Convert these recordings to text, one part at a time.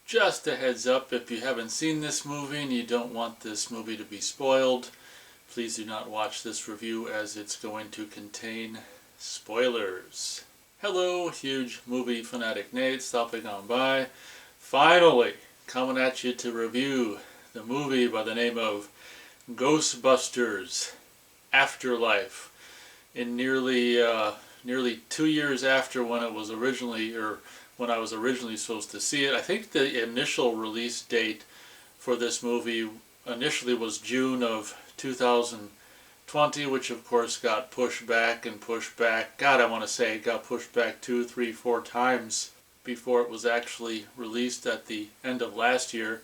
Just a heads up, if you haven't seen this movie and you don't want this movie to be spoiled, please do not watch this review as it's going to contain spoilers. Hello, huge movie fanatic Nate, stopping on by. Finally, coming at you to review the movie by the name of Ghostbusters, Afterlife. In nearly 2 years after when it was originally, or when I was originally supposed to see it. I think the initial release date for this movie initially was June of 2020, which of course got pushed back and pushed back. God, I want to say it got pushed back 2, 3, 4 times before it was actually released at the end of last year.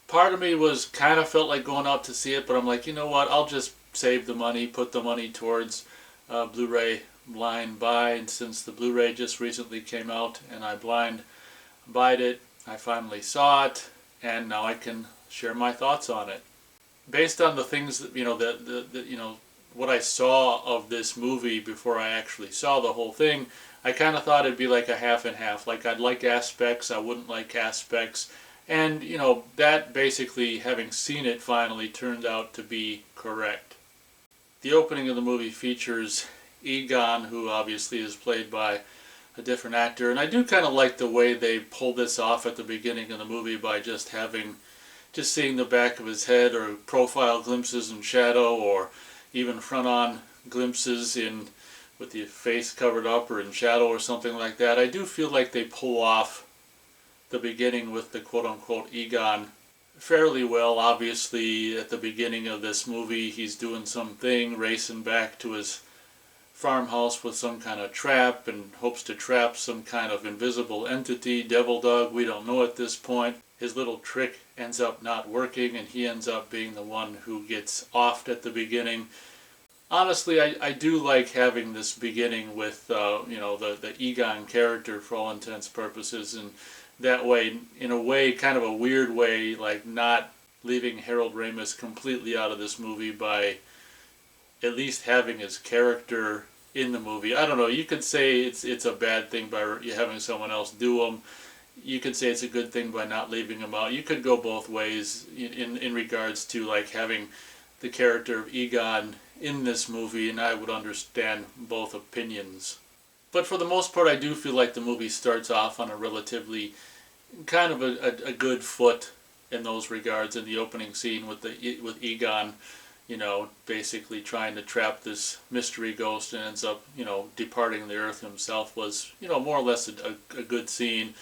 Part of me was kind of felt like going out to see it, but I'm like, you know what, I'll just save the money, put the money towards Blu-ray blind buy, and since the Blu-ray just recently came out and I blind buyed it, I finally saw it, and now I can share my thoughts on it. Based on the things that, what I saw of this movie before I actually saw the whole thing, I kind of thought it'd be like a half and half. Like I'd like aspects, I wouldn't like aspects. And, that basically, having seen it finally, turned out to be correct. The opening of the movie features Egon, who obviously is played by a different actor, and I do kind of like the way they pull this off at the beginning of the movie by just seeing the back of his head, or profile glimpses in shadow, or even front-on glimpses with the face covered up or in shadow or something like that. I do feel like they pull off the beginning with the quote-unquote Egon fairly well. Obviously, at the beginning of this movie, he's doing something, racing back to his farmhouse with some kind of trap, and hopes to trap some kind of invisible entity, devil dog, we don't know at this point. His little trick ends up not working, and he ends up being the one who gets offed at the beginning. Honestly, I do like having this beginning with the Egon character for all intents and purposes, and that way, in a way, kind of a weird way, like not leaving Harold Ramis completely out of this movie by at least having his character in the movie. I don't know, you could say it's a bad thing by having someone else do them. You could say it's a good thing by not leaving him out. You could go both ways in regards to like having the character of Egon in this movie, and I would understand both opinions. But for the most part, I do feel like the movie starts off on a relatively kind of a good foot in those regards. In the opening scene with Egon, basically trying to trap this mystery ghost, and ends up, departing the earth himself, was, more or less a good scene.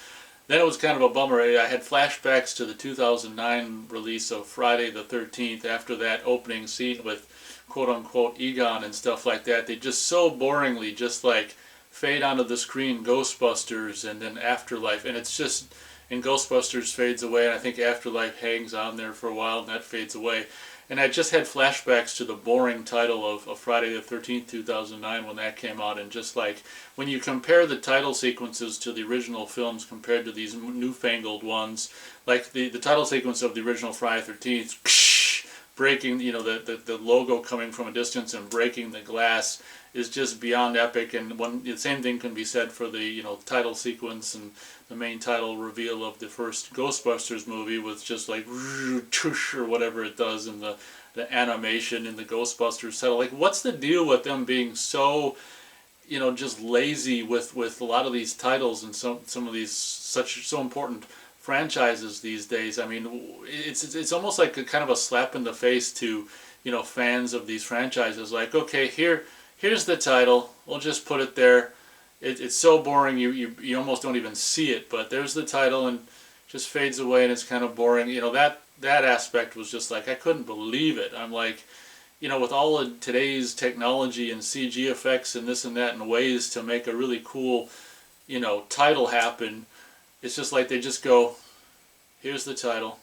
Then it was kind of a bummer. I had flashbacks to the 2009 release of Friday the 13th after that opening scene with quote-unquote Egon and stuff like that. They just so boringly just like fade onto the screen Ghostbusters and then Afterlife, and it's just, and Ghostbusters fades away, and I think Afterlife hangs on there for a while, and that fades away. And I just had flashbacks to the boring title of Friday the 13th, 2009 when that came out, and just like, when you compare the title sequences to the original films compared to these newfangled ones, like the title sequence of the original Friday the 13th, breaking, the logo coming from a distance and breaking the glass is just beyond epic. And the same thing can be said for the title sequence and the main title reveal of the first Ghostbusters movie, with just like or whatever it does in the animation in the Ghostbusters title. Like, what's the deal with them being so just lazy with a lot of these titles and some of these so important franchises these days? I mean, it's almost like a kind of a slap in the face to fans of these franchises. Like, okay, here's the title, we'll just put it there. It's so boring you almost don't even see it, but there's the title, and just fades away, and it's kind of boring. That aspect was just like, I couldn't believe it. I'm like, with all of today's technology and CG effects and this and that and ways to make a really cool title happen, it's just like they just go, here's the title,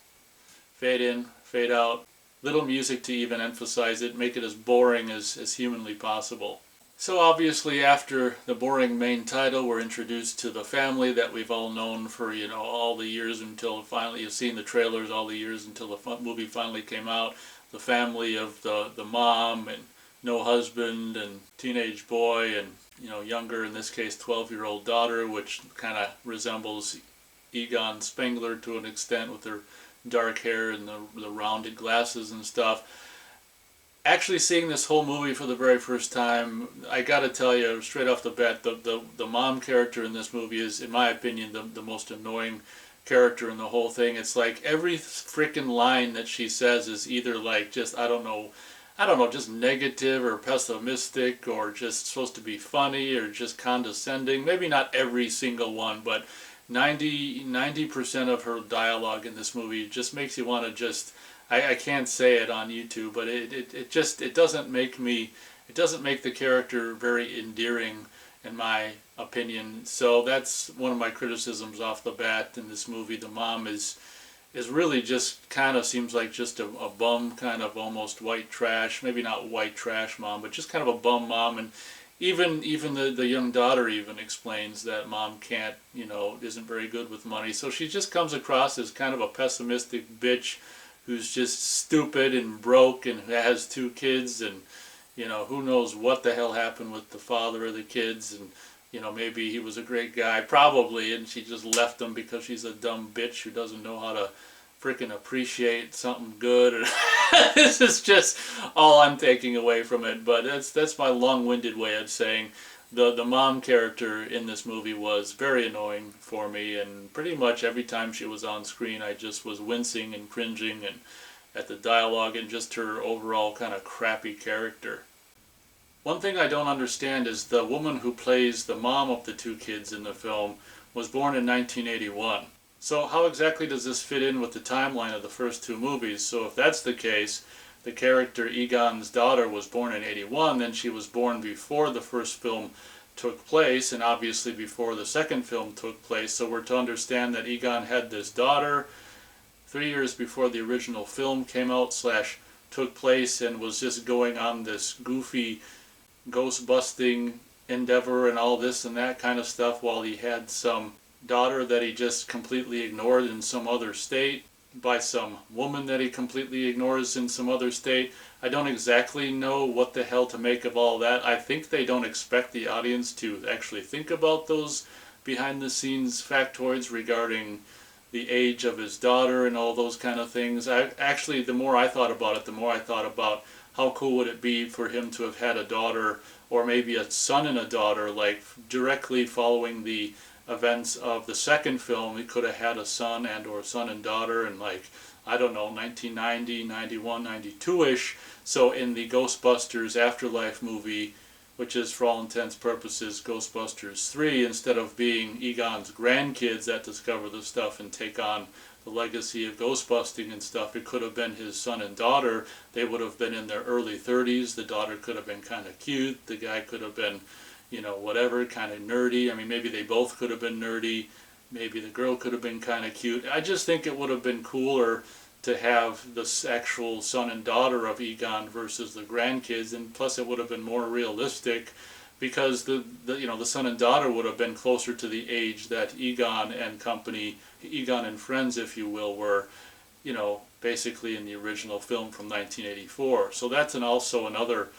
fade in, fade out, little music to even emphasize it, make it as boring as humanly possible. So obviously, after the boring main title, we're introduced to the family that we've all known for all the years until finally you've seen the trailers, all the years until the movie finally came out. The family of the mom and no husband and teenage boy and younger, in this case 12-year-old daughter, which kind of resembles Egon Spengler to an extent with her dark hair and the rounded glasses and stuff. Actually seeing this whole movie for the very first time, I gotta tell you straight off the bat, the mom character in this movie is, in my opinion, the most annoying character in the whole thing. It's like every freaking line that she says is either like just, I don't know, just negative or pessimistic or just supposed to be funny or just condescending. Maybe not every single one, but 90% of her dialogue in this movie just makes you want to just, I can't say it on YouTube, but it doesn't make the character very endearing in my opinion. So that's one of my criticisms off the bat in this movie. The mom is really just kind of seems like just a bum, kind of almost white trash, maybe not white trash mom, but just kind of a bum mom. And even the young daughter even explains that mom can't, isn't very good with money. So she just comes across as kind of a pessimistic bitch who's just stupid and broke and has 2 kids, and who knows what the hell happened with the father of the kids, and maybe he was a great guy, probably, and she just left him because she's a dumb bitch who doesn't know how to freaking appreciate something good. This is just all I'm taking away from it, but that's my long-winded way of saying the mom character in this movie was very annoying for me, and pretty much every time she was on screen I just was wincing and cringing and at the dialogue and just her overall kind of crappy character. One thing I don't understand is the woman who plays the mom of the 2 kids in the film was born in 1981. So how exactly does this fit in with the timeline of the first 2 movies? So if that's the case, the character Egon's daughter was born in 81, then she was born before the first film took place, and obviously before the second film took place. So we're to understand that Egon had this daughter 3 years before the original film came out / took place, and was just going on this goofy ghost busting endeavor and all this and that kind of stuff, while he had some daughter that he just completely ignored in some other state by some woman that he completely ignores in some other state. I don't exactly know what the hell to make of all that. I think they don't expect the audience to actually think about those behind the scenes factoids regarding the age of his daughter and all those kind of things. Actually, the more I thought about it, the more I thought about how cool would it be for him to have had a daughter, or maybe a son and a daughter, like directly following the events of the second film. He could have had a son and or son and daughter in, like, I don't know, 1990, 91, 92-ish. So in the Ghostbusters Afterlife movie, which is for all intents and purposes Ghostbusters 3, instead of being Egon's grandkids that discover the stuff and take on the legacy of ghostbusting and stuff, it could have been his son and daughter. They would have been in their early 30s. The daughter could have been kind of cute. The guy could have been, whatever, kind of nerdy. I mean, maybe they both could have been nerdy. Maybe the girl could have been kind of cute. I just think it would have been cooler to have the actual son and daughter of Egon versus the grandkids, and plus it would have been more realistic, because the son and daughter would have been closer to the age that Egon and company, Egon and friends, if you will, were, basically in the original film from 1984. So that's also another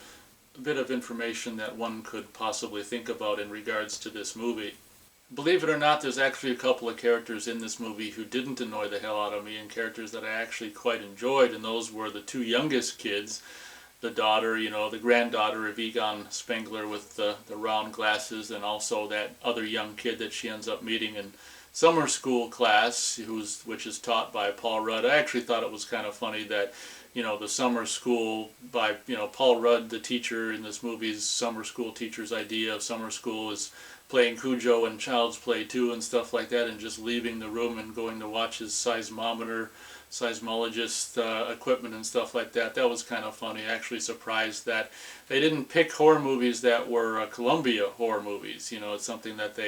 bit of information that one could possibly think about in regards to this movie. Believe it or not, there's actually a couple of characters in this movie who didn't annoy the hell out of me, and characters that I actually quite enjoyed, and those were the 2 youngest kids. The daughter, the granddaughter of Egon Spengler with the round glasses, and also that other young kid that she ends up meeting in summer school class, which is taught by Paul Rudd. I actually thought it was kind of funny that, the summer school by, Paul Rudd, the teacher in this movie's summer school teacher's idea of summer school is playing Cujo and Child's Play 2 and stuff like that, and just leaving the room and going to watch his seismologist equipment and stuff like that. That was kind of funny. Actually surprised that they didn't pick horror movies that were Columbia horror movies. It's something that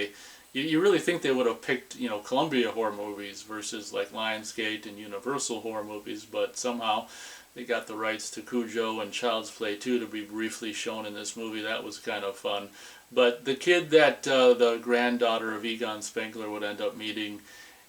you really think they would have picked, Columbia horror movies versus like Lionsgate and Universal horror movies, but somehow they got the rights to Cujo and Child's Play 2 to be briefly shown in this movie. That was kind of fun. But the kid that the granddaughter of Egon Spengler would end up meeting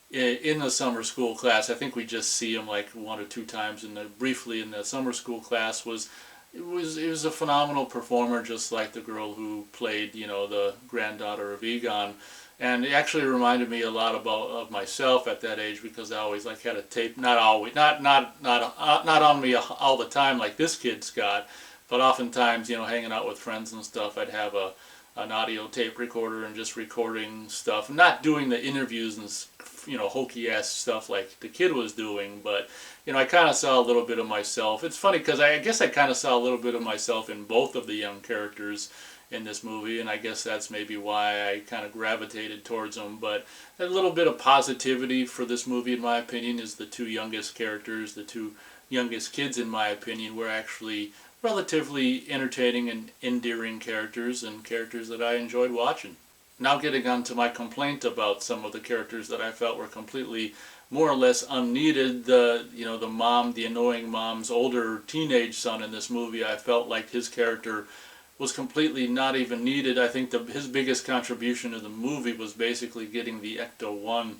in the summer school class, I think we just see him like 1 or 2 times briefly in the summer school class, was a phenomenal performer, just like the girl who played, the granddaughter of Egon. And it actually reminded me a lot of myself at that age, because I always like had a tape, not always, not on me all the time like this kid's got, but oftentimes, hanging out with friends and stuff, I'd have an audio tape recorder and just recording stuff, not doing the interviews and hokey ass stuff like the kid was doing, but I kind of saw a little bit of myself. It's funny because I guess I kind of saw a little bit of myself in both of the young characters in this movie, and I guess that's maybe why I kind of gravitated towards them. But a little bit of positivity for this movie, in my opinion, is the two youngest characters, the two youngest kids, in my opinion, were actually relatively entertaining and endearing characters, and characters that I enjoyed watching. Now getting on to my complaint about some of the characters that I felt were completely more or less unneeded. The mom, the annoying mom's older teenage son in this movie, I felt like his character was completely not even needed. I think his biggest contribution to the movie was basically getting the Ecto-1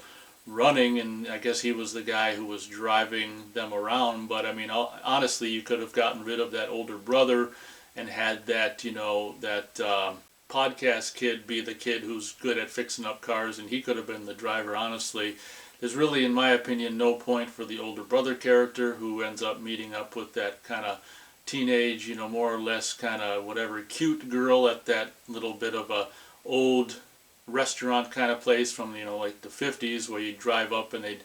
running, and I guess he was the guy who was driving them around. But I mean, honestly, you could have gotten rid of that older brother and had that, podcast kid be the kid who's good at fixing up cars, and he could have been the driver, honestly. There's really, in my opinion, no point for the older brother character, who ends up meeting up with that kind of teenage, more or less kind of whatever cute girl at that little bit of a old restaurant kind of place from, like the 50s, where you drive up and they'd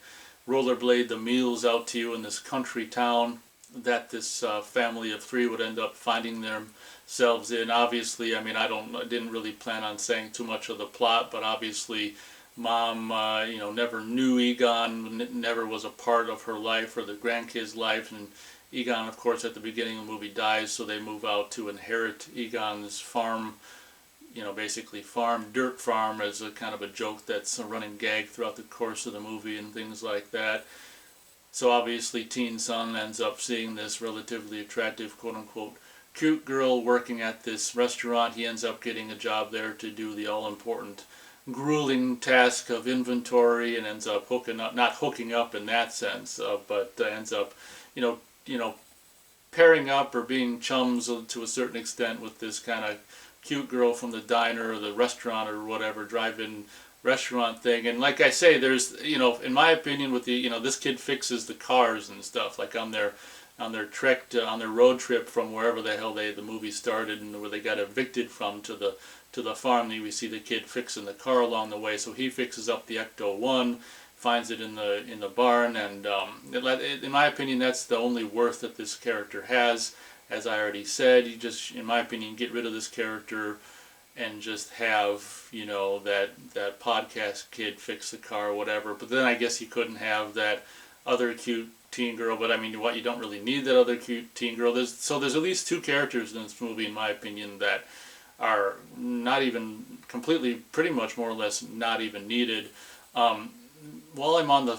rollerblade the meals out to you in this country town that this family of three would end up finding themselves in. Obviously, I mean, I didn't really plan on saying too much of the plot, but obviously mom, never knew Egon, never was a part of her life or the grandkids' life, and Egon, of course, at the beginning of the movie dies, so they move out to inherit Egon's farm, basically dirt farm, as a kind of a joke that's a running gag throughout the course of the movie and things like that. So obviously teen son ends up seeing this relatively attractive, quote-unquote, cute girl working at this restaurant. He ends up getting a job there to do the all-important grueling task of inventory, and ends up not hooking up in that sense, but ends up, pairing up or being chums to a certain extent with this kind of cute girl from the diner or the restaurant or whatever drive-in restaurant thing. And like I say, there's, in my opinion, with the, this kid fixes the cars and stuff, like on their trek on their road trip from wherever the hell the movie started and where they got evicted from to the farm. We see the kid fixing the car along the way, so he fixes up the Ecto-1, finds it in the barn, and in my opinion, that's the only worth that this character has. As I already said, you just, in my opinion, get rid of this character and just have, that podcast kid fix the car or whatever. But then I guess you couldn't have that other cute teen girl. But I mean, you don't really need that other cute teen girl. There's at least two characters in this movie, in my opinion, that are not even completely, pretty much more or less not even needed. While I'm on the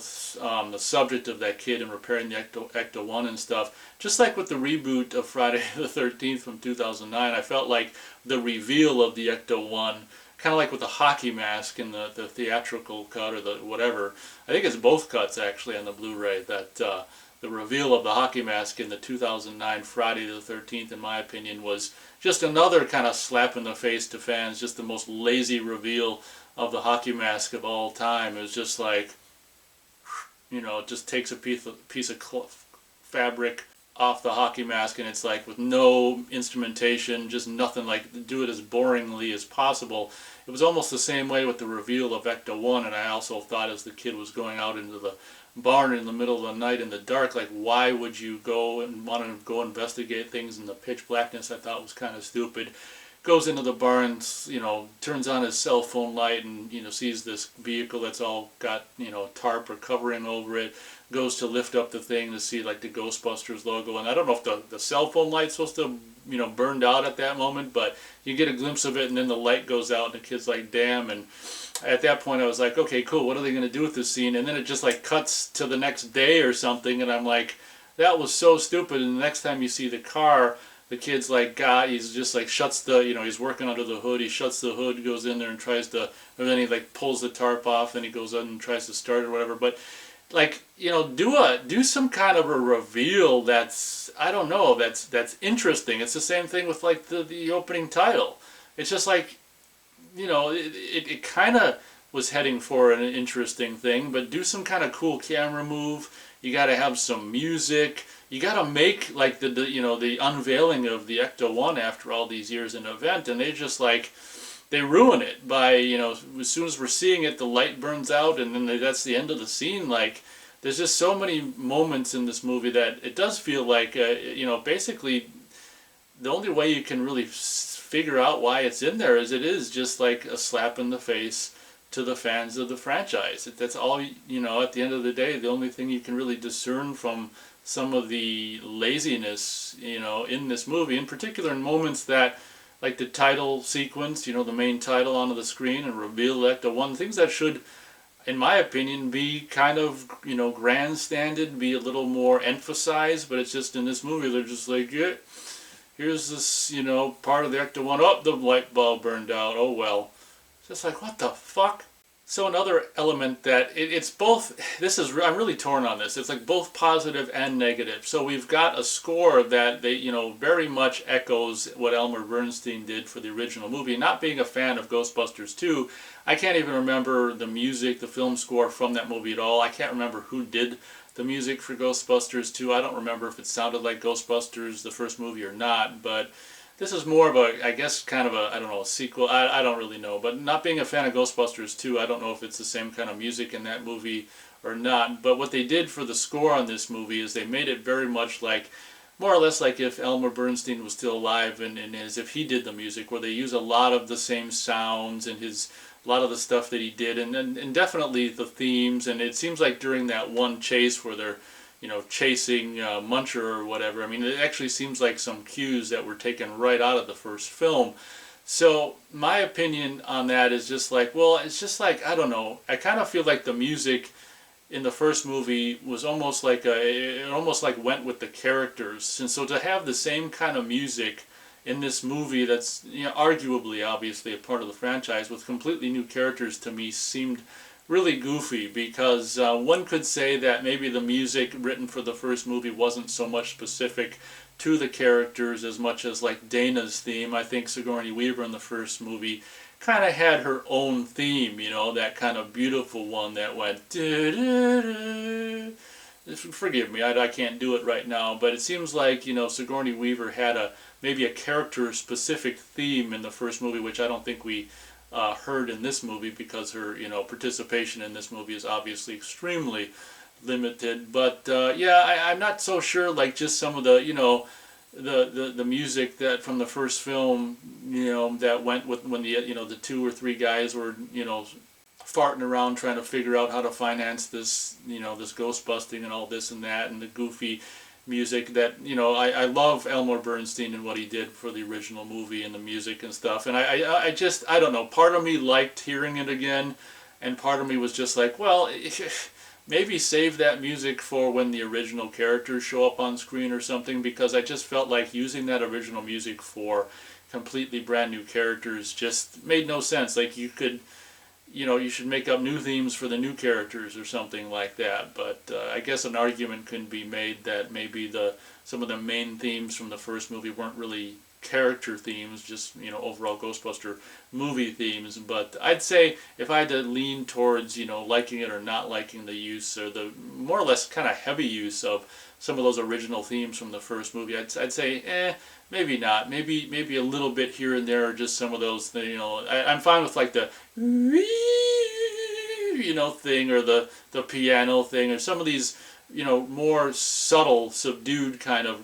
subject of that kid and repairing the Ecto-1 and stuff, just like with the reboot of Friday the 13th from 2009, I felt like the reveal of the Ecto-1, kind of like with the hockey mask in the theatrical cut or the whatever, I think it's both cuts actually on the Blu-ray, that the reveal of the hockey mask in the 2009 Friday the 13th, in my opinion, was just another kind of slap in the face to fans, just the most lazy reveal of the hockey mask of all time. It was just like, it just takes a piece of fabric off the hockey mask, and it's like with no instrumentation, just nothing, like do it as boringly as possible. It was almost the same way with the reveal of Ecto-1, and I also thought as the kid was going out into the barn in the middle of the night in the dark, like why would you go and want to go investigate things in the pitch blackness? I thought was kind of stupid. Goes into the barn, turns on his cell phone light and, sees this vehicle that's all got, tarp or covering over it. Goes to lift up the thing to see like the Ghostbusters logo. And I don't know if the cell phone light's supposed to, burned out at that moment, but you get a glimpse of it and then the light goes out and the kid's like, damn. And at that point I was like, okay, cool, what are they going to do with this scene? And then it just like cuts to the next day or something, and I'm like, that was so stupid. And the next time you see the car, the kid's like, he's just like shuts the, he's working under the hood, he shuts the hood, goes in there and tries to, and then he like pulls the tarp off, then he goes in and tries to start it or whatever. But like, do some kind of a reveal that's, I don't know, that's interesting. It's the same thing with like the opening title. It's just like, it kind of was heading for an interesting thing, but do some kind of cool camera move. You got to have some music. You got to make like the unveiling of the Ecto-1 after all these years an event, and they just like they ruin it by, as soon as we're seeing it, the light burns out, and then that's the end of the scene. Like, there's just so many moments in this movie that it does feel like, basically the only way you can really figure out why it's in there is it is just like a slap in the face to the fans of the franchise. That's all, at the end of the day, the only thing you can really discern from some of the laziness, in this movie, in particular in moments that, like the title sequence, the main title onto the screen and reveal Ecto-1, things that should, in my opinion, be kind of, grandstanded, be a little more emphasized, but it's just in this movie, they're just like, yeah, here's this, part of the Ecto-1, oh, the light bulb burned out, oh well. It's just like, what the fuck? So another element that, it's both, I'm really torn on this, it's like both positive and negative. So we've got a score that very much echoes what Elmer Bernstein did for the original movie. Not being a fan of Ghostbusters 2, I can't even remember the music, the film score from that movie at all. I can't remember who did the music for Ghostbusters 2. I don't remember if it sounded like Ghostbusters, the first movie, or not, but this is more of a, I guess, kind of a, I don't know, a sequel. I don't really know. But not being a fan of Ghostbusters 2, I don't know if it's the same kind of music in that movie or not. But what they did for the score on this movie is they made it very much like, more or less like if Elmer Bernstein was still alive and as if he did the music, where they use a lot of the same sounds and a lot of the stuff that he did, and definitely the themes. And it seems like during that one chase where they're chasing Muncher or whatever. I mean, it actually seems like some cues that were taken right out of the first film. So my opinion on that is just like, well, it's just like, I don't know. I kind of feel like the music in the first movie was almost like it almost like went with the characters. And so to have the same kind of music in this movie that's arguably, obviously, a part of the franchise with completely new characters, to me seemed really goofy, because one could say that maybe the music written for the first movie wasn't so much specific to the characters as much as like Dana's theme. I think Sigourney Weaver in the first movie kind of had her own theme, that kind of beautiful one that went forgive me, I can't do it right now, but it seems like Sigourney Weaver had maybe a character specific theme in the first movie, which I don't think we heard in this movie, because her participation in this movie is obviously extremely limited. But I'm not so sure, like just some of the music that from the first film, that went with when the 2 or 3 guys were farting around trying to figure out how to finance this this ghost busting and all this and that, and the goofy music that I love Elmer Bernstein and what he did for the original movie and the music and stuff, and I don't know, part of me liked hearing it again, and part of me was just like, well, maybe save that music for when the original characters show up on screen or something, because I just felt like using that original music for completely brand new characters just made no sense. Like, you could you should make up new themes for the new characters or something like that. But I guess an argument can be made that maybe some of the main themes from the first movie weren't really character themes, just overall Ghostbuster movie themes. But I'd say if I had to lean towards liking it or not liking the use, or the more or less kind of heavy use of some of those original themes from the first movie, I'd say maybe not. Maybe a little bit here and there, or just some of those. I'm fine with like the thing, or the piano thing, or some of these more subtle, subdued kind of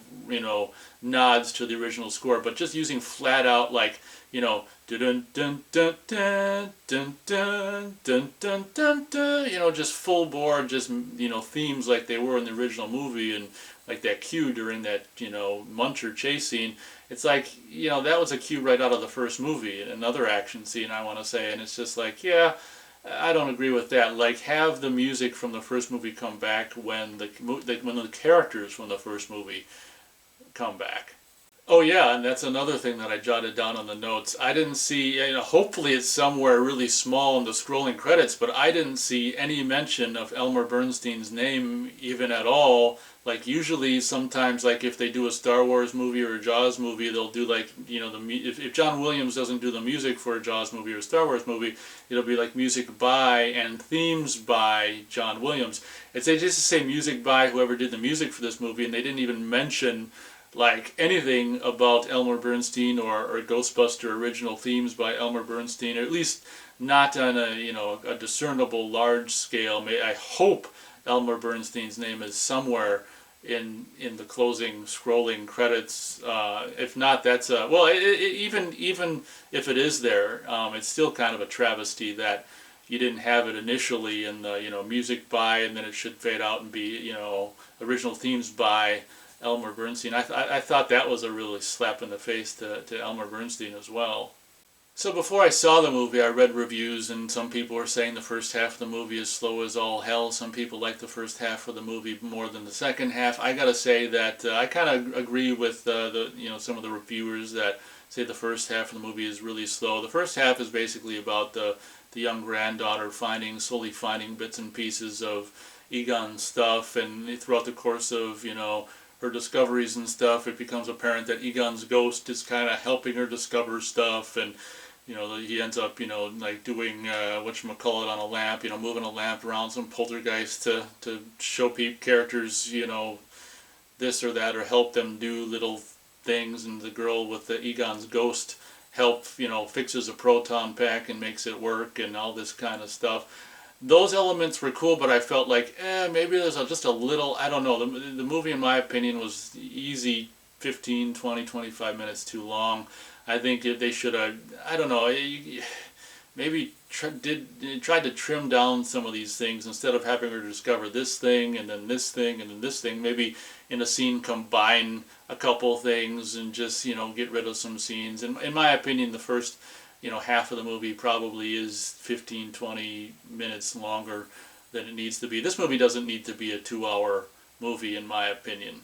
nods to the original score. But just using flat out like dun dun dun dun dun dun dun dun dun dun, just full bore, just themes like they were in the original movie, and like that cue during that Muncher chase scene. It's like that was a cue right out of the first movie, another action scene, I want to say, and it's just like, yeah, I don't agree with that. Like, have the music from the first movie come back when the characters from the first movie come back. Oh yeah, and that's another thing that I jotted down on the notes. I didn't see, hopefully it's somewhere really small in the scrolling credits, but I didn't see any mention of Elmer Bernstein's name even at all. Like usually sometimes like if they do a Star Wars movie or a Jaws movie, they'll do like, if John Williams doesn't do the music for a Jaws movie or a Star Wars movie, it'll be like music by and themes by John Williams. They just say music by whoever did the music for this movie, and they didn't even mention like anything about Elmer Bernstein or Ghostbuster original themes by Elmer Bernstein, or at least not on a discernible large scale. I hope Elmer Bernstein's name is somewhere in the closing scrolling credits. If not, that's even if it is there, it's still kind of a travesty that you didn't have it initially in the music by, and then it should fade out and be original themes by Elmer Bernstein. I thought that was a really slap in the face to Elmer Bernstein as well. So before I saw the movie, I read reviews, and some people were saying the first half of the movie is slow as all hell. Some people like the first half of the movie more than the second half. I gotta say that I kind of agree with some of the reviewers that say the first half of the movie is really slow. The first half is basically about the young granddaughter slowly finding bits and pieces of Egon's stuff, and throughout the course of her discoveries and stuff, it becomes apparent that Egon's ghost is kind of helping her discover stuff, and he ends up like doing whatchamacallit on a lamp, moving a lamp around some poltergeist to show characters this or that, or help them do little things, and the girl with the Egon's ghost fixes a proton pack and makes it work and all this kind of stuff. Those elements were cool, but I felt like, maybe there's just a little, I don't know, the movie in my opinion was easy 15, 20, 25 minutes too long. I think they should have, I don't know, maybe tried to trim down some of these things instead of having her discover this thing and then this thing and then this thing. Maybe in a scene combine a couple things and just, get rid of some scenes. And in my opinion, the first half of the movie probably is 15, 20 minutes longer than it needs to be. This movie doesn't need to be a 2-hour movie, in my opinion.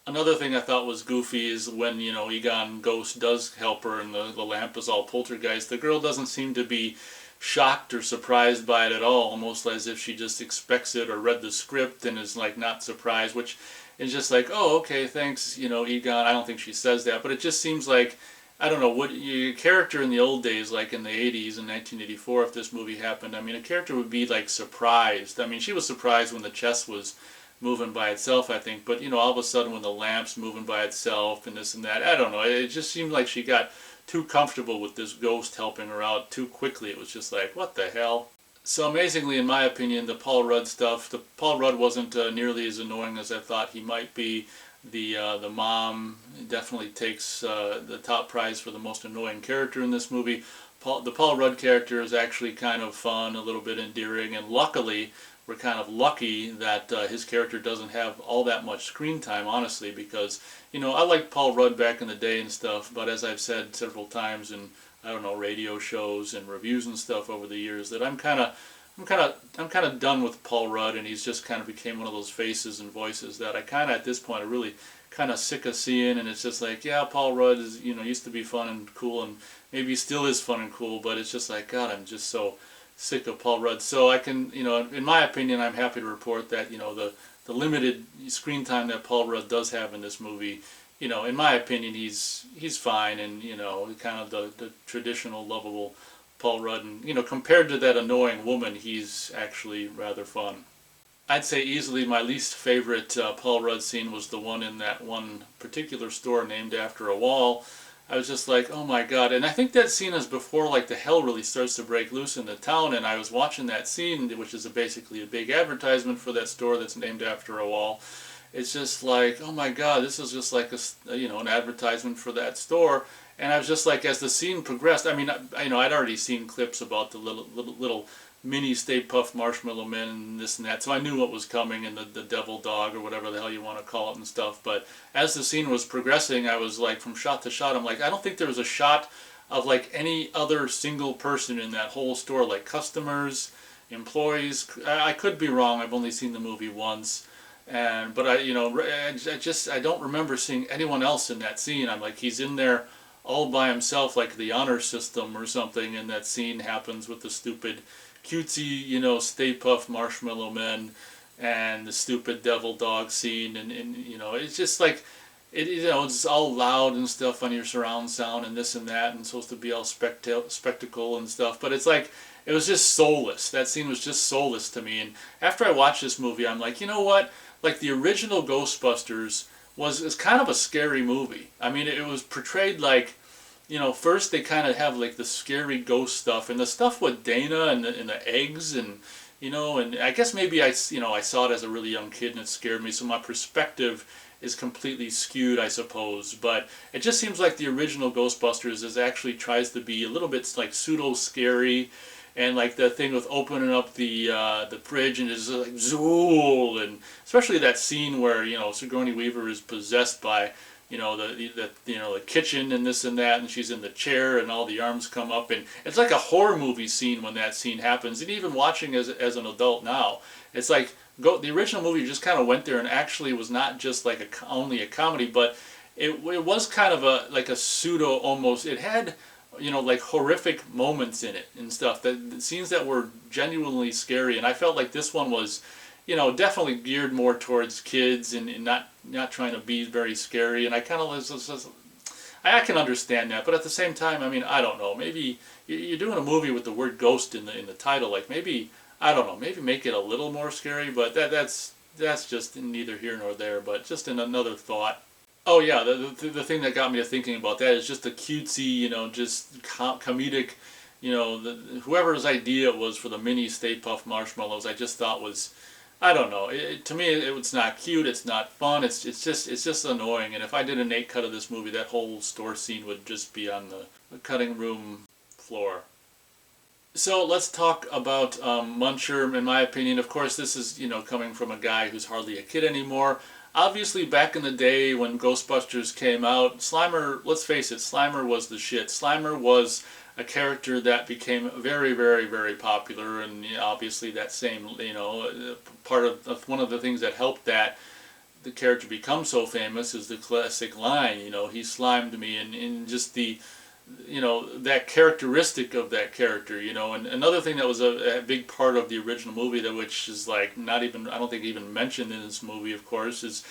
Another thing I thought was goofy is when, Egon Ghost does help her and the lamp is all poltergeist, the girl doesn't seem to be shocked or surprised by it at all, almost as if she just expects it or read the script and is like not surprised, which is just like, oh, okay, thanks, Egon. I don't think she says that, but it just seems like, I don't know, what your character in the old days, like in the 80s, in 1984, if this movie happened, I mean, a character would be like surprised. I mean, she was surprised when the chest was moving by itself, I think, but all of a sudden when the lamp's moving by itself and this and that, I don't know, it just seemed like she got too comfortable with this ghost helping her out too quickly. It was just like, what the hell? So amazingly, in my opinion, the Paul Rudd stuff, Paul Rudd wasn't nearly as annoying as I thought he might be. The mom definitely takes the top prize for the most annoying character in this movie. The Paul Rudd character is actually kind of fun, a little bit endearing, and luckily, we're kind of lucky that his character doesn't have all that much screen time, honestly, because, I liked Paul Rudd back in the day and stuff, but as I've said several times in, I don't know, radio shows and reviews and stuff over the years, that I'm kind of done with Paul Rudd, and he's just kind of became one of those faces and voices that I kind of, at this point, are really kind of sick of seeing, and it's just like, yeah, Paul Rudd is, used to be fun and cool, and maybe he still is fun and cool, but it's just like, God, I'm just so sick of Paul Rudd. So I can, in my opinion, I'm happy to report that, the limited screen time that Paul Rudd does have in this movie, in my opinion, he's fine, and, kind of the traditional lovable Paul Rudd, and, compared to that annoying woman, he's actually rather fun. I'd say easily my least favorite Paul Rudd scene was the one in that one particular store named after a wall. I was just like, oh my God. And I think that scene is before like the hell really starts to break loose in the town, and I was watching that scene, which is basically a big advertisement for that store that's named after a wall. It's just like, oh my God, this is just like an advertisement for that store. And I was just like, as the scene progressed, I mean, I'd already seen clips about the little mini Stay Puft Marshmallow Men and this and that, so I knew what was coming, and the devil dog or whatever the hell you want to call it and stuff. But as the scene was progressing, I was like, from shot to shot, I'm like, I don't think there was a shot of like any other single person in that whole store, like customers, employees. I could be wrong, I've only seen the movie once. But I don't remember seeing anyone else in that scene. I'm like, he's in there all by himself, like the honor system or something, and that scene happens with the stupid cutesy, Stay Puft Marshmallow Men and the stupid devil dog scene, and it's just like it's all loud and stuff on your surround sound and this and that, and supposed to be all spectacle and stuff, but it's like it was just soulless. That scene was just soulless to me. And after I watched this movie, I'm like, you know what? Like the original Ghostbusters is kind of a scary movie. I mean, it was portrayed like, first they kind of have like the scary ghost stuff, and the stuff with Dana and the eggs, and and I guess maybe I saw it as a really young kid and it scared me, so my perspective is completely skewed, I suppose. But it just seems like the original Ghostbusters actually tries to be a little bit like pseudo scary, and like the thing with opening up the fridge and it's like Zool, and especially that scene where Sigourney Weaver is possessed by the kitchen and this and that, and she's in the chair and all the arms come up, and it's like a horror movie scene when that scene happens. And even watching as an adult now, it's like the original movie just kind of went there and actually was not just like only a comedy, but it was kind of like a pseudo almost. It had like horrific moments in it and stuff, that scenes that were genuinely scary, and I felt like this one was definitely geared more towards kids and not trying to be very scary. And I kind of I can understand that, but at the same time, I mean, I don't know, maybe you're doing a movie with the word ghost in the title, like maybe, I don't know, maybe make it a little more scary, but that's just neither here nor there, but just another thought. Oh yeah, the thing that got me to thinking about that is just the cutesy, just comedic, whoever's idea it was for the mini Stay Puft Marshmallows, I just thought was, I don't know. To me, it's not cute. It's not fun. It's just annoying. And if I did an 8 cut of this movie, that whole store scene would just be on the cutting room floor. So let's talk about Muncher. In my opinion, of course, this is coming from a guy who's hardly a kid anymore. Obviously, back in the day when Ghostbusters came out, Slimer, let's face it, Slimer was the shit. Slimer was a character that became very, very, very popular, and obviously that same, part of one of the things that helped the character become so famous is the classic line, he slimed me, and just the, that characteristic of that character, and another thing that was a big part of the original movie, which is like not even, I don't think even mentioned in this movie, of course, is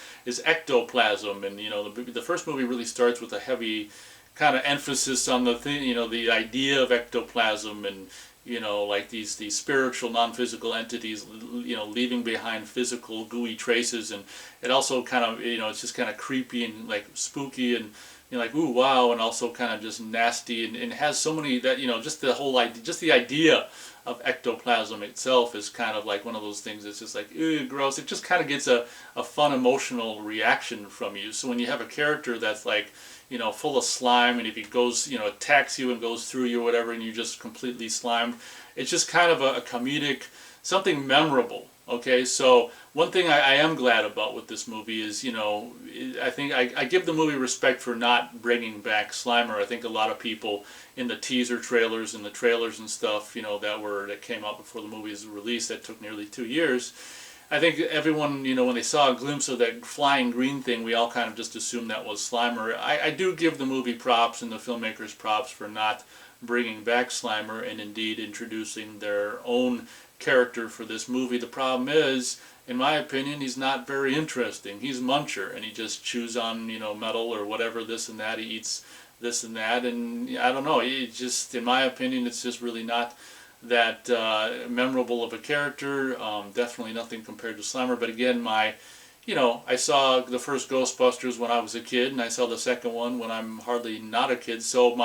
ectoplasm. And the first movie really starts with a heavy kind of emphasis on the thing, the idea of ectoplasm, and like these spiritual non-physical entities, leaving behind physical gooey traces. And it also kind of, it's just kind of creepy and like spooky, and like, ooh, wow, and also kind of just nasty, and has so many that, just the whole idea, just the idea of ectoplasm itself is kind of like one of those things that's just like, ew, gross. It just kind of gets a fun emotional reaction from you. So when you have a character that's like, full of slime, and if he goes, attacks you and goes through you or whatever, and you're just completely slimed, it's just kind of a comedic, something memorable. Okay, so one thing I am glad about with this movie is, I think I give the movie respect for not bringing back Slimer. I think a lot of people in the teaser trailers and the trailers and stuff, that came out before the movie was released, that took nearly 2 years. I think everyone, when they saw a glimpse of that flying green thing, we all kind of just assumed that was Slimer. I do give the movie props and the filmmakers props for not bringing back Slimer and indeed introducing their own character for this movie. The problem is, in my opinion, he's not very interesting. He's Muncher, and he just chews on, metal or whatever, this and that. He eats this and that, and I don't know. He just, in my opinion, it's just really not that memorable of a character. Definitely nothing compared to Slimer. But again, I saw the first Ghostbusters when I was a kid, and I saw the second one when I'm hardly not a kid. So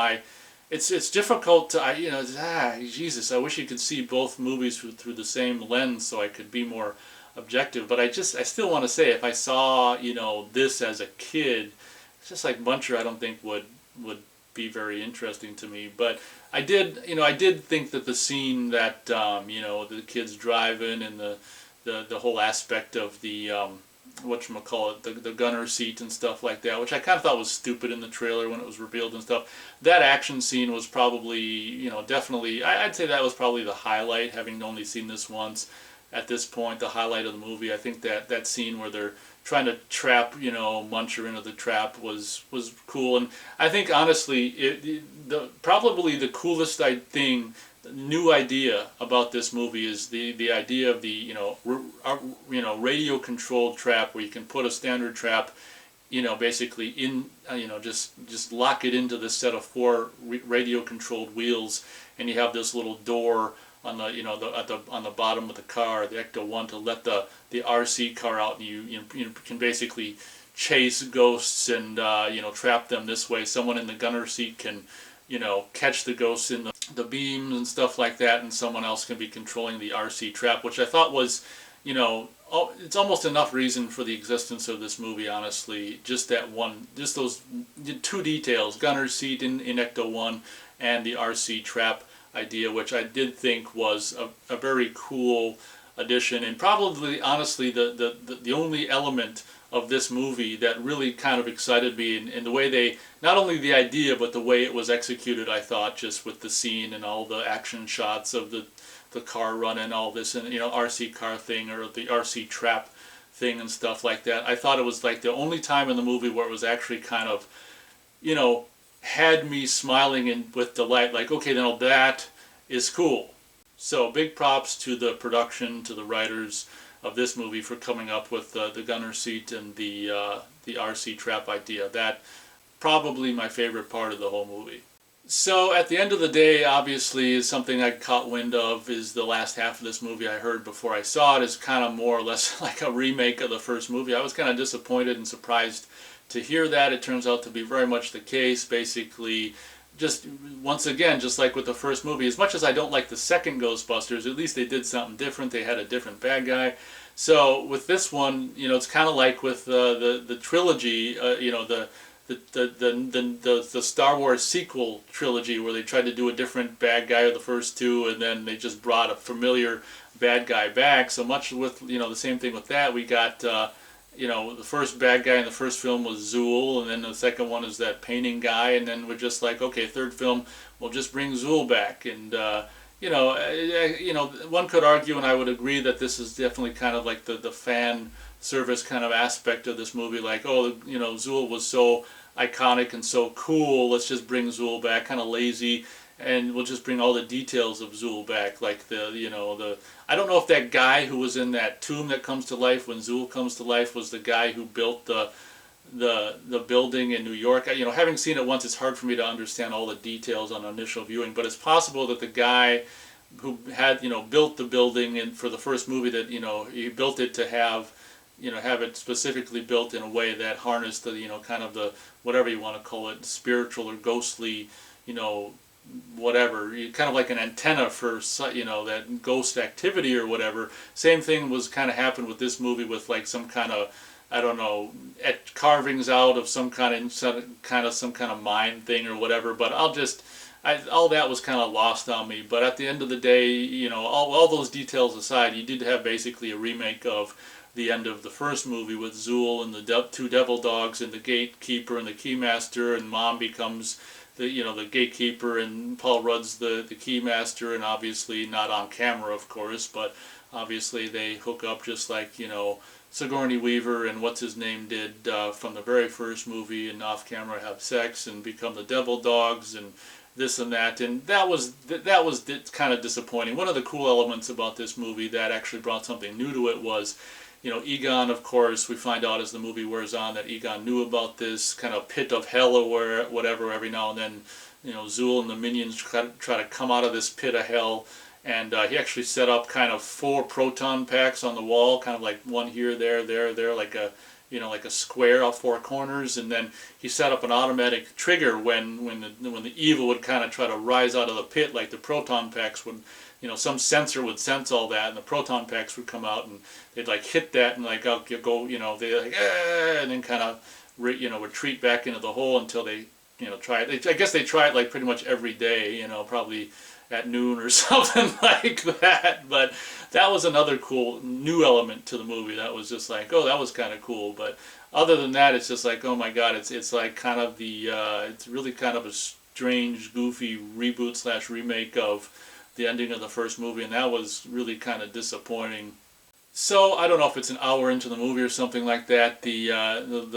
it's difficult to, Jesus, I wish you could see both movies through the same lens so I could be more objective. But I still want to say, if I saw, this as a kid, it's just like Muncher, I don't think would be very interesting to me. But I did think that the scene that, the kids driving, and the whole aspect of the, whatchamacallit, the gunner seat and stuff like that, which I kind of thought was stupid in the trailer when it was revealed and stuff. That action scene was probably, definitely, I'd say that was probably the highlight, having only seen this once. at this point the highlight of the movie. I think that scene where they're trying to trap, Muncher into the trap was cool. And I think honestly, probably the coolest new idea about this movie is the idea of the radio controlled trap, where you can put a standard trap, basically in just lock it into this set of 4 radio controlled wheels, and you have this little door on the on the bottom of the car, the Ecto-1, to let the RC car out, and you can basically chase ghosts and trap them this way. Someone in the gunner seat can catch the ghosts in the beams and stuff like that, and someone else can be controlling the RC trap, which I thought was, it's almost enough reason for the existence of this movie, honestly. Just those 2 details, gunner seat in Ecto-1 and the RC trap idea, which I did think was a very cool addition, and probably, honestly, the only element of this movie that really kind of excited me, in the way they, not only the idea, but the way it was executed, I thought, just with the scene and all the action shots of the car running, all this, and RC car thing, or the RC trap thing and stuff like that. I thought it was like the only time in the movie where it was actually kind of, had me smiling with delight, like, okay, now that is cool. So big props to the production, to the writers of this movie, for coming up with the gunner seat and the RC trap idea. That probably my favorite part of the whole movie. So at the end of the day, obviously, is something I caught wind of, is the last half of this movie I heard before I saw it is kind of more or less like a remake of the first movie. I was kind of disappointed and surprised to hear that. It turns out to be very much the case. Basically, just once again, just like with the first movie, as much as I don't like the second Ghostbusters, at least they did something different. They had a different bad guy. So with this one, it's kind of like with the trilogy, the Star Wars sequel trilogy, where they tried to do a different bad guy of the first 2, and then they just brought a familiar bad guy back. So much with the same thing with that. We got the first bad guy in the first film was Zool, and then the second one is that painting guy, and then we're just like, okay, third film, we'll just bring Zool back. And one could argue, and I would agree, that this is definitely kind of like the fan service kind of aspect of this movie. Like, oh, Zool was so iconic and so cool, let's just bring Zool back. Kind of lazy, and we'll just bring all the details of Zool back, like I don't know if that guy who was in that tomb that comes to life when Zool comes to life was the guy who built the building in New York. Having seen it once, it's hard for me to understand all the details on initial viewing, but it's possible that the guy who had built the building and for the first movie, that he built it to have it specifically built in a way that harnessed the kind of the, whatever you want to call it, spiritual or ghostly, whatever, kind of like an antenna for that ghost activity or whatever. Same thing was kind of happened with this movie, with like some kind of, I don't know, carvings out of some kind of mind thing or whatever. But all that was kind of lost on me. But at the end of the day, all those details aside, you did have basically a remake of the end of the first movie, with Zool and the 2 devil dogs and the gatekeeper and the keymaster, and Mom becomes the gatekeeper, and Paul Rudd's the keymaster, and obviously not on camera, of course, but obviously they hook up just like Sigourney Weaver and what's his name did from the very first movie, and off camera have sex and become the devil dogs and this and that. And that was kind of disappointing. One of the cool elements about this movie that actually brought something new to it was, Egon, of course, we find out as the movie wears on that Egon knew about this kind of pit of hell or whatever. Every now and then, Zool and the minions try to come out of this pit of hell, and he actually set up kind of 4 proton packs on the wall, kind of like one here, there, like a like a square off 4 corners, and then he set up an automatic trigger when the evil would kind of try to rise out of the pit, like the proton packs would. Some sensor would sense all that, and the proton packs would come out, and they'd like hit that, and like go, they like, and then kind of retreat back into the hole until they try it. I guess they try it like pretty much every day, probably at noon or something like that. But that was another cool new element to the movie. That was just like, oh, that was kind of cool. But other than that, it's just like, oh my God, it's like kind of it's really kind of a strange, goofy reboot / remake of the ending of the first movie, and that was really kind of disappointing. So I don't know if it's an hour into the movie or something like that. The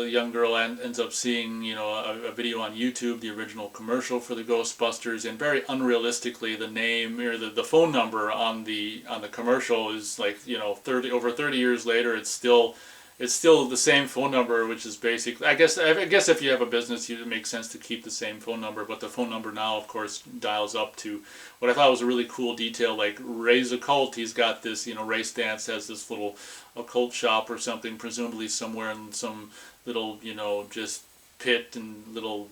young girl ends up seeing, you know, a video on YouTube, the original commercial for the Ghostbusters, and very unrealistically, the name or the phone number on the commercial is like, you know, over 30 years later, it's still the same phone number, which is basically, I guess if you have a business, it makes sense to keep the same phone number, but the phone number now, of course, dials up to what I thought was a really cool detail, like Ray's Occult. He's got this, you know, Ray Stantz has this little occult shop or something, presumably somewhere in some little, you know, just pit and little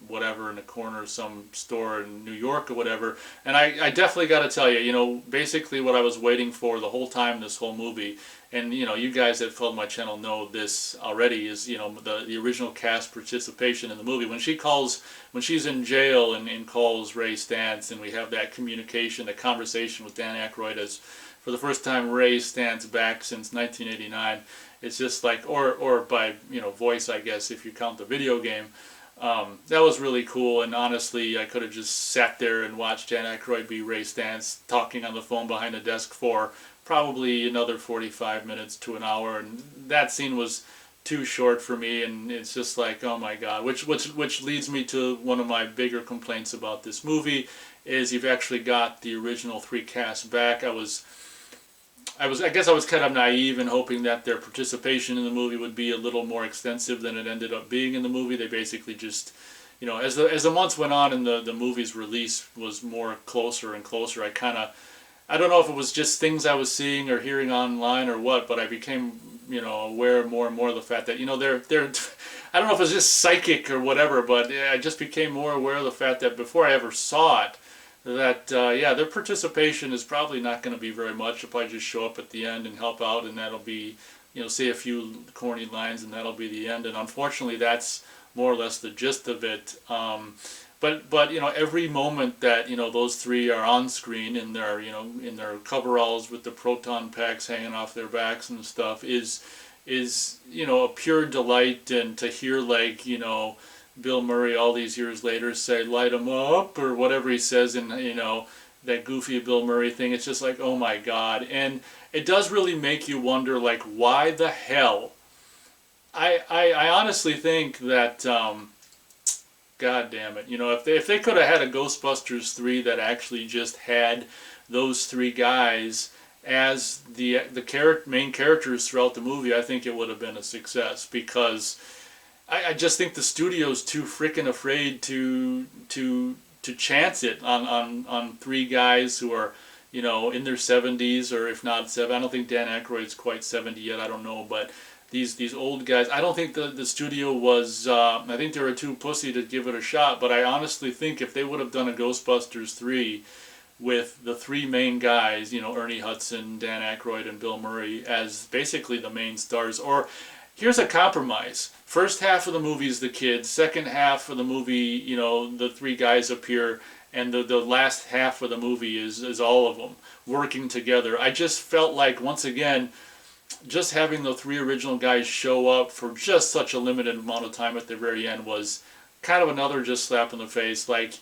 whatever in a corner of some store in New York or whatever. And I definitely got to tell you, you know, basically what I was waiting for the whole time this whole movie, and you know, you guys that follow my channel know this already, is, you know, the original cast participation in the movie. When she's in jail and calls Ray Stantz, and we have that communication, that conversation with Dan Aykroyd as for the first time Ray Stantz back since 1989. It's just like, or by, you know, voice, I guess, if you count the video game. That was really cool, and honestly, I could have just sat there and watched Dan Aykroyd be Ray Stantz talking on the phone behind the desk for probably another 45 minutes to an hour, and that scene was too short for me, and it's just like, oh my god, which leads me to one of my bigger complaints about this movie, is you've actually got the original three cast back. I guess I was kind of naive in hoping that their participation in the movie would be a little more extensive than it ended up being in the movie. They basically just, you know, as the months went on and the movie's release was more closer and closer, I don't know if it was just things I was seeing or hearing online or what, but I became, you know, aware more and more of the fact that, you know, they're I don't know if it was just psychic or whatever, but I just became more aware of the fact that before I ever saw it, that yeah, their participation is probably not going to be very much. They'll probably just show up at the end and help out, and that'll be, you know, say a few corny lines, and that'll be the end. And unfortunately, that's more or less the gist of it. But you know, every moment that, you know, those three are on screen in their, you know, in their coveralls with the proton packs hanging off their backs and stuff is you know, a pure delight. And to hear, like, you know, Bill Murray all these years later say "light 'em up" or whatever he says in, you know, that goofy Bill Murray thing, it's just like, oh my god. And it does really make you wonder, like, why the hell. I honestly think that god damn it, you know, if they could have had a Ghostbusters 3 that actually just had those three guys as the main characters throughout the movie, I think it would have been a success, because I just think the studio's too freaking afraid to chance it on three guys who are, you know, in their 70s, or if not 7. I don't think Dan Aykroyd's quite 70 yet, I don't know, but these old guys, I don't think the studio was, I think they were too pussy to give it a shot. But I honestly think if they would have done a Ghostbusters 3 with the three main guys, you know, Ernie Hudson, Dan Aykroyd, and Bill Murray as basically the main stars, or here's a compromise. First half of the movie is the kids. Second half of the movie, you know, the three guys appear. And the last half of the movie is all of them working together. I just felt like, once again, just having the three original guys show up for just such a limited amount of time at the very end was kind of another just slap in the face. Like,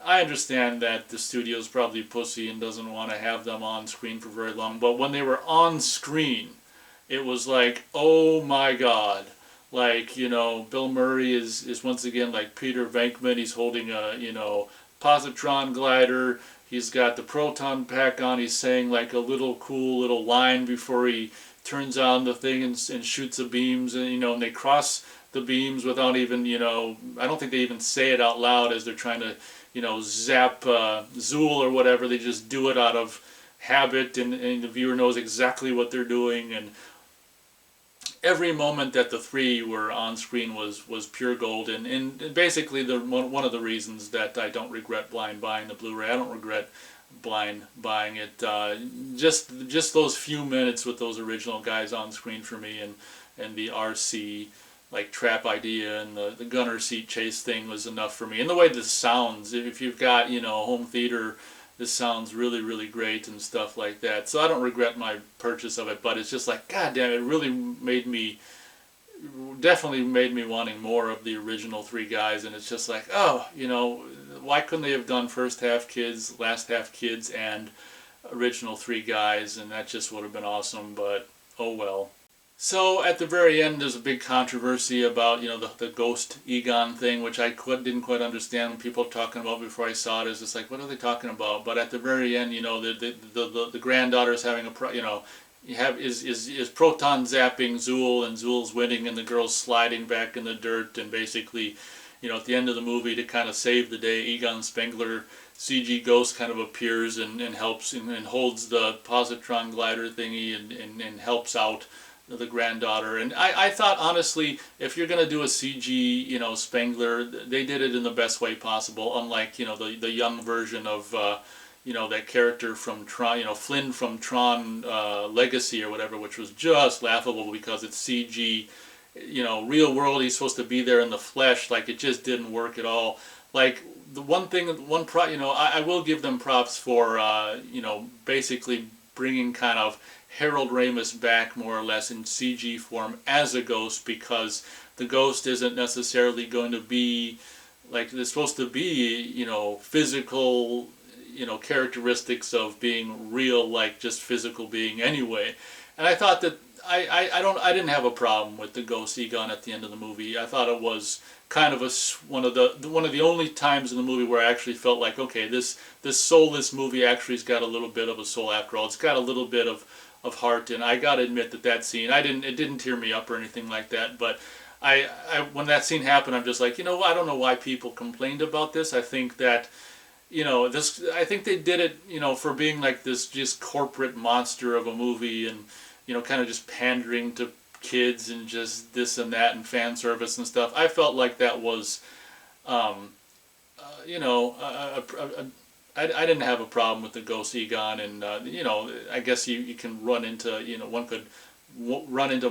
I understand that the studio's probably pussy and doesn't want to have them on screen for very long, but when they were on screen, it was like, oh my god. Like, you know, Bill Murray is once again like Peter Venkman. He's holding a, you know, positron glider. He's got the proton pack on. He's saying like a little cool little line before he turns on the thing and shoots the beams, and, you know, and they cross the beams without even, you know, I don't think they even say it out loud as they're trying to, you know, zap Zool or whatever. They just do it out of habit, and the viewer knows exactly what they're doing. And every moment that the three were on screen was pure gold, and basically one of the reasons that I don't regret blind buying the Blu-ray. I don't regret blind buying it. Just those few minutes with those original guys on screen for me, and the RC like trap idea and the gunner seat chase thing was enough for me. And the way this sounds, if you've got, you know, home theater, this sounds really, really great and stuff like that. So I don't regret my purchase of it, but it's just like, god damn, it really definitely made me wanting more of the original three guys. And it's just like, oh, you know, why couldn't they have done first half kids, last half kids, and original three guys, and that just would have been awesome, but oh well. So at the very end, there's a big controversy about, the ghost Egon thing, which I didn't quite understand when people were talking about before I saw it. It's just like, what are they talking about? But at the very end, the granddaughter is having is proton zapping Zool, and Zool's winning, and the girl's sliding back in the dirt, and basically, at the end of the movie, to kind of save the day, Egon Spengler CG ghost kind of appears and helps and holds the positron glider thingy and helps out the granddaughter. And I thought, honestly, if you're going to do a CG, Spengler, they did it in the best way possible, unlike, the young version of, that character from Tron, Flynn from Tron Legacy or whatever, which was just laughable because it's CG, real world, he's supposed to be there in the flesh, like it just didn't work at all. Like, the I will give them props for, basically bringing kind of Harold Ramis back more or less in CG form as a ghost, because the ghost isn't necessarily going to be like, it's supposed to be, physical, characteristics of being real, like just physical being anyway. And I thought that I didn't have a problem with the ghost Egon at the end of the movie. I thought it was kind of one of the only times in the movie where I actually felt like, okay, this soulless movie actually's got a little bit of a soul after all. It's got a little bit of heart, and I gotta admit that scene, it didn't tear me up or anything like that, but I when that scene happened, I'm just like, I don't know why people complained about this. I think that, I think they did it, for being like this just corporate monster of a movie, and, kind of just pandering to kids and just this and that and fan service and stuff. I felt like that was, I didn't have a problem with the ghost Egon, and I guess you can run into, one could run into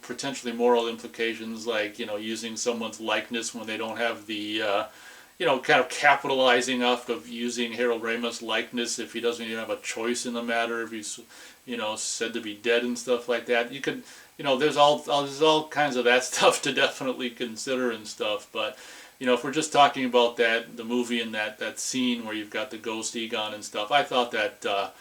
potentially moral implications, like, using someone's likeness when they don't have the, kind of capitalizing off of using Harold Ramis' likeness if he doesn't even have a choice in the matter, if he's, said to be dead and stuff like that. You could, there's all kinds of that stuff to definitely consider and stuff, but, if we're just talking about the movie and that scene where you've got the ghost Egon and stuff, I thought that,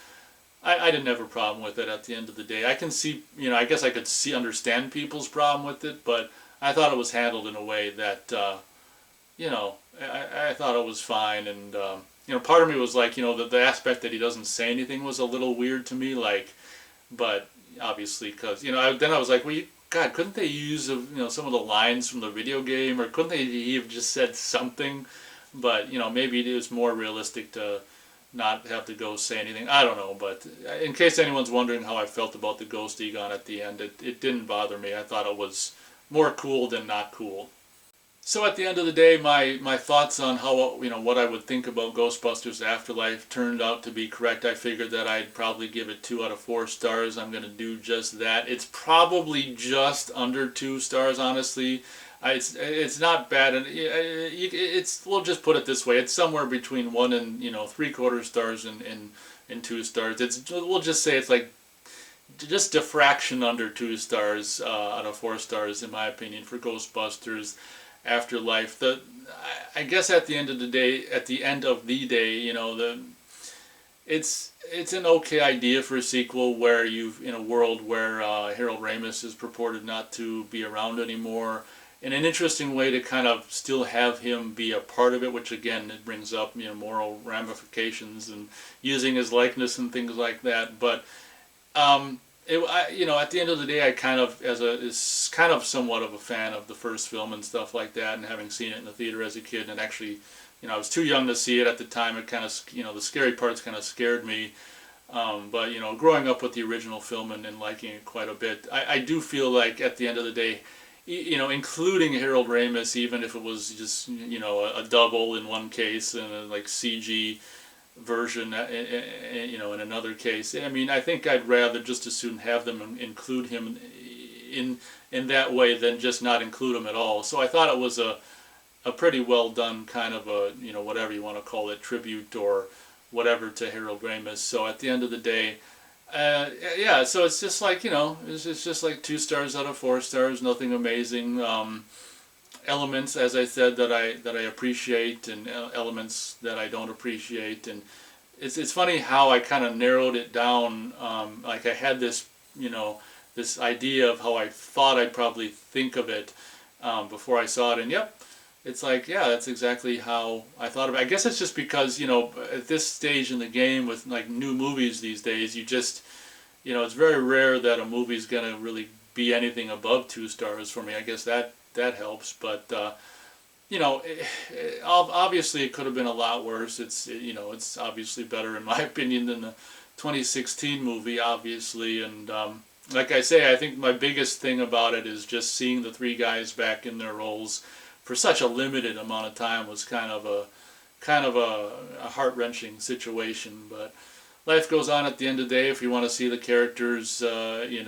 I didn't have a problem with it at the end of the day. I can see, I guess I could understand people's problem with it, but I thought it was handled in a way that, I thought it was fine, and, part of me was like, the aspect that he doesn't say anything was a little weird to me, like, but obviously, because, then I was like, well, God, couldn't they use, some of the lines from the video game, or couldn't they have just said something? But, maybe it was more realistic to not have the ghost say anything. I don't know, but in case anyone's wondering how I felt about the ghost Egon at the end, it didn't bother me. I thought it was more cool than not cool. So at the end of the day, my thoughts on how, what I would think about Ghostbusters Afterlife turned out to be correct. I figured that I'd probably give it 2 out of 4 stars. I'm going to do just that. It's probably just under 2 stars, honestly. It's not bad, and we'll just put it this way. It's somewhere between 1 and 3/4 stars and 2 stars. We'll just say it's like just a fraction under 2 stars out of 4 stars, in my opinion, for Ghostbusters Afterlife. I guess at the end of the day, it's an okay idea for a sequel where in a world where Harold Ramis is purported not to be around anymore, in an interesting way to kind of still have him be a part of it, which again, it brings up moral ramifications and using his likeness and things like that. But at the end of the day, I kind of, is kind of somewhat of a fan of the first film and stuff like that, and having seen it in the theater as a kid, and actually, I was too young to see it at the time. It kind of, the scary parts kind of scared me. But, growing up with the original film and liking it quite a bit, I do feel like at the end of the day, including Harold Ramis, even if it was just, a double in one case and a like CG version, in another case. I mean, I think I'd rather just as soon have them include him in that way than just not include him at all. So I thought it was a pretty well done kind of a, whatever you want to call it, tribute or whatever to Harold Ramis. So at the end of the day, so it's just like, it's just like 2 stars out of 4 stars, nothing amazing. elements, as I said, that I appreciate, and elements that I don't appreciate. And it's funny how I kind of narrowed it down. Like I had this, this idea of how I thought I'd probably think of it before I saw it, and yep, it's like, yeah, that's exactly how I thought of it. I guess it's just because, at this stage in the game with like new movies these days, you just, it's very rare that a movie's gonna really be anything above 2 stars for me. I guess that helps, but obviously it could have been a lot worse. It's obviously better in my opinion than the 2016 movie, obviously, and like I say, I think my biggest thing about it is just seeing the 3 guys back in their roles for such a limited amount of time was kind of a heart-wrenching situation. But life goes on at the end of the day. If you want to see the characters, in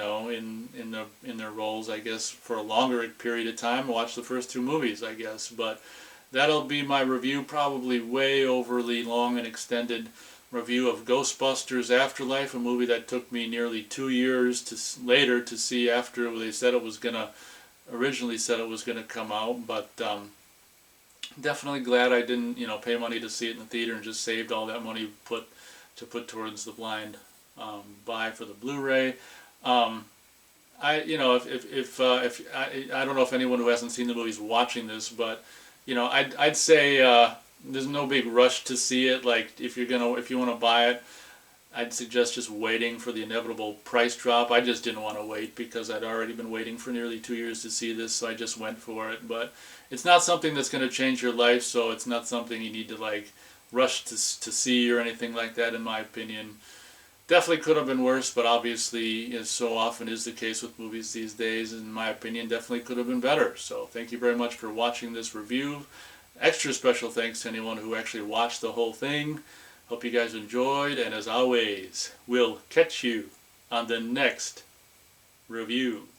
their roles, I guess for a longer period of time, watch the first 2 movies, I guess. But that'll be my review, probably way overly long and extended review of Ghostbusters Afterlife, a movie that took me nearly 2 years later to see after they said it was originally said it was gonna come out. But definitely glad I didn't pay money to see it in the theater and just saved all that money to put towards the blind buy for the Blu-ray. I don't know if anyone who hasn't seen the movie is watching this, but I'd say there's no big rush to see it. Like if you want to buy it, I'd suggest just waiting for the inevitable price drop. I just didn't want to wait because I'd already been waiting for nearly 2 years to see this, so I just went for it. But it's not something that's going to change your life, so it's not something you need to like rush to see or anything like that, in my opinion. Definitely could have been worse, but obviously, as so often is the case with movies these days, in my opinion, definitely could have been better. So thank you very much for watching this review. Extra special thanks to anyone who actually watched the whole thing. Hope you guys enjoyed, and as always, we'll catch you on the next review.